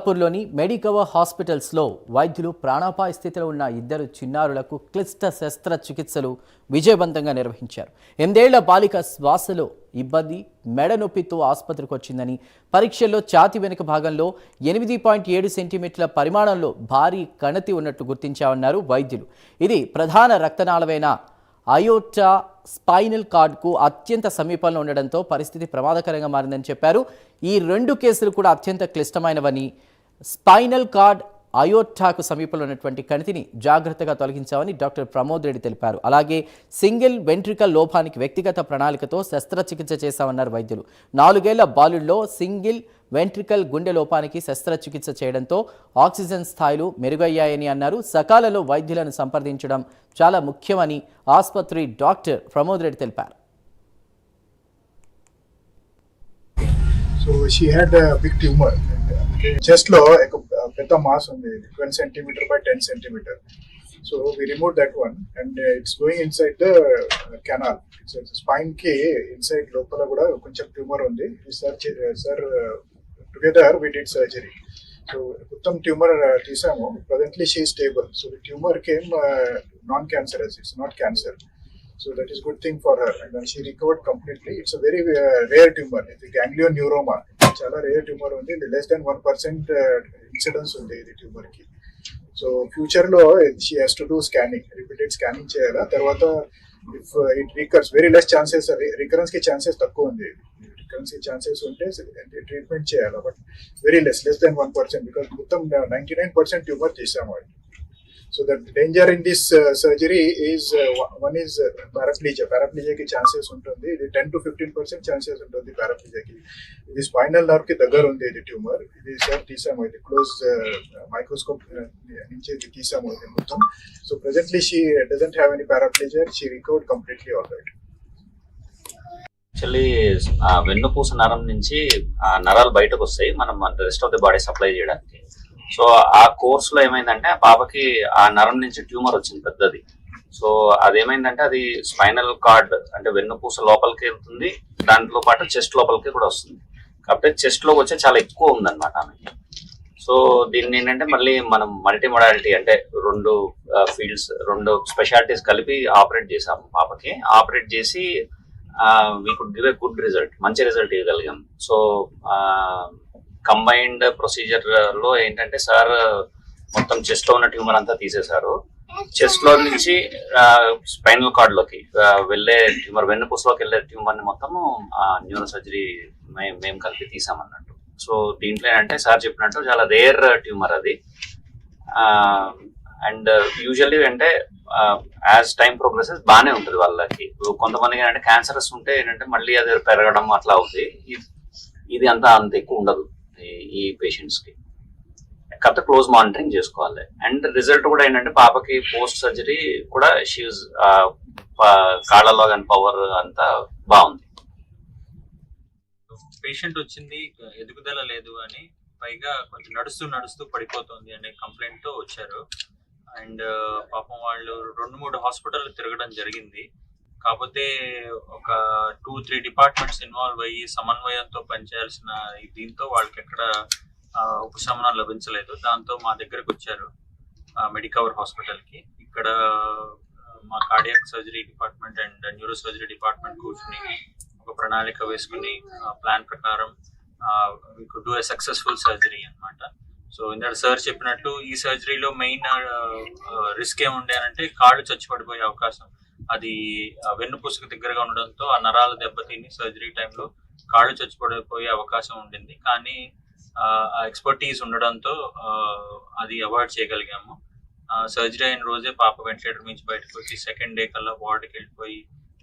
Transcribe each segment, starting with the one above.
పూర్లోని Medicover హాస్పిటల్స్లో వైద్యులు ప్రాణాపాయ స్థితిలో ఉన్న ఇద్దరు చిన్నారులకు క్లిష్ట శస్త్రచికిత్సలు విజయవంతంగా నిర్వహించారు. 8 ఏళ్ల బాలిక శ్వాసలో ఇబ్బంది, మెడ నొప్పితో ఆసుపత్రికి వచ్చిందని, పరీక్షల్లో ఛాతీ వెనుక భాగంలో 8.7 సెంటీమీటర్ల పరిమాణంలో భారీ కణతి ఉన్నట్టు గుర్తించామన్నారు వైద్యులు. ఇది ప్రధాన రక్తనాళమైన అయోర్టా స్పైనల్ కార్డ్కు అత్యంత సమీపంలో ఉండడంతో పరిస్థితి ప్రమాదకరంగా మారిందని చెప్పారు. ఈ 2 కేసులు కూడా అత్యంత క్లిష్టమైనవని, స్పైనల్ కార్డ్ అయోర్టాకు సమీపంలో ఉన్నటువంటి కణితిని జాగ్రత్తగా తొలగించామని డాక్టర్ ప్రమోద్ రెడ్డి తెలిపారు. అలాగే సింగిల్ వెంట్రికల్ లోపానికి వ్యక్తిగత ప్రణాళికతో శస్త్రచికిత్స చేశామన్నారు వైద్యులు. 4 ఏళ్ల బాలుల్లో సింగిల్ వెంట్రికల్ గుండె లోపానికి శస్త్రచికిత్స చేయడంతో ఆక్సిజన్ స్థాయిలు మెరుగయ్యాయని అన్నారు. సకాలంలో వైద్యులను సంప్రదించడం చాలా ముఖ్యమని ఆసుపత్రి డాక్టర్ ప్రమోద్ రెడ్డి తెలిపారు. So she had a big tumor. Chest lo ek pedda mass undi 12 centimeter by 10 centimeter. So we removed that one and it's going inside the canal. It's a spine ki inside lopala kuda koncham tumor undi. Sir together we did surgery. So uttam tumor teesamu. Presently she is stable. So the tumor came non-cancerous. It's not cancer. So that is good thing for her, and then she recovered completely. It's a very rare tumor. It's a ganglioneuroma. Chala rare tumor undi. Less than 1% incidence undi the tumor ki. So future lo she has to do scanning, repeated scanning cheyala. Tarvata if it recurs, very less chances recurrence ki chances takku undi. Recurrence ki chances unte treatment cheyala, but very less than 1% because mottam 99% tumor tesamu. So the danger in this surgery is one is paraplegia. Paraplegia ki chances untundi. The 10 to 15% chances untundi paraplegia ki. This spinal nerve ki dagar undi the tumor. This teesamu the close microscope nunchi teesamu mottam. So presently she doesn't have any paraplegia. She recovered completely all right. Actually వెన్నుపూస నరం నుంచి నరాలు బయటకు వస్తాయి మనం rest of the body supply చేయడానికి. So ఆ course లో ఏమైందంటే ఆ పాపకి ఆ నరం నుంచి ట్యూమర్ వచ్చింది పెద్దది. సో అదేమైందంటే అది స్పైనల్ కార్డ్ అంటే వెన్నుపూస లోపలికి వెళ్తుంది, దాంట్లో పాటు చెస్ట్ లోపలికి కూడా వస్తుంది. కాబట్టి చెస్ట్ లోకి వచ్చే చాలా ఎక్కువ ఉందన్నమాట ఆమెకి. సో దీన్ని ఏంటంటే మళ్ళీ మనం మల్టీ మొడాలిటీ అంటే 2 ఫీల్డ్స్ 2 స్పెషాలిటీస్ కలిపి ఆపరేట్ చేసాము పాపకి. ఆపరేట్ చేసి we could give a good result, మంచి రిజల్ట్ ఇవ్వగలిగాం. సో కంబైన్డ్ ప్రొసీజర్ లో ఏంటంటే సార్ మొత్తం చెస్ట్ లో ఉన్న ట్యూమర్ అంతా తీసేశారు. చెస్ట్ లో నుంచి స్పైనల్ కార్డ్ లోకి వెళ్లే ట్యూమర్, వెన్నుపూసలోకి వెళ్లే ట్యూమర్ ని మొత్తము న్యూరో సర్జరీ మేము కలిపి తీసామన్నట్టు. సో దీంట్లో ఏంటంటే సార్ చెప్పినట్టు చాలా రేర్ ట్యూమర్ అది. అండ్ యూజువల్లీ అంటే యాజ్ టైం ప్రోగ్రెసెస్ బాగానే ఉంటుంది వాళ్ళకి. కొంతమందికి ఏంటంటే క్యాన్సరస్ ఉంటే ఏంటంటే మళ్ళీ అది పెరగడం అట్లా అవుతుంది. ఇది అంత ఎక్కువ ఉండదు ఈ పేషెంట్స్ కి. కాకపోతే క్లోజ్ మానిటరింగ్ చేసుకోవాలి. అండ్ రిజల్ట్ కూడా ఏంటంటే పాపకి పోస్ట్ సర్జరీ కూడా షీజ్ కాళ్ళలో కానీ పవర్ అంతా బాగుంది. పేషెంట్ వచ్చింది ఎదుగుదల లేదు అని, పైగా కొంచెం నడుస్తూ పడిపోతుంది అనే కంప్లైంట్ తో వచ్చారు. అండ్ పాపం వాళ్ళు 2-3 హాస్పిటల్ తిరగడం జరిగింది. కాకపోతే ఒక 2-3 డిపార్ట్మెంట్స్ ఇన్వాల్వ్ అయ్యి సమన్వయంతో పనిచేయాల్సిన దీంతో వాళ్ళకి ఎక్కడ ఉపశమనం లభించలేదు. దాంతో మా దగ్గరకు వచ్చారు మెడికవర్ హాస్పిటల్కి. ఇక్కడ మా cardiac surgery department and neuro surgery department కూర్చుని ఒక ప్రణాళిక వేసుకుని ప్లాన్ ప్రకారం we could do a successful surgery అన్నమాట. సో ఇందాక సార్ చెప్పినట్టు ఈ సర్జరీలో మెయిన్ రిస్క్ ఏముండే అంటే కాళ్ళు చచ్చిపడిపోయే అవకాశం. అది వెన్నుపూసకు దగ్గరగా ఉండడంతో ఆ నరాల దెబ్బతిని సర్జరీ టైంలో కాళ్ళు చచ్చిపడిపోయే అవకాశం ఉండింది. కానీ ఆ ఎక్స్పర్టీస్ ఉండడంతో అది అవాయిడ్ చేయగలిగాము. సర్జరీ అయిన రోజే పాప వెంటిలేటర్ నుంచి బయటకు వచ్చి సెకండ్ డే కల్లా వార్డుకి వెళ్ళిపోయి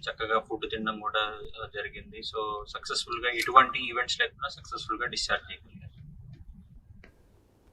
చక్కగా ఫుడ్ తినడం కూడా జరిగింది. సో సక్సెస్ఫుల్ గా ఎటువంటి ఈవెంట్స్ లేకుండా సక్సెస్ఫుల్ గా డిశ్చార్జ్ చేయగలిగాం.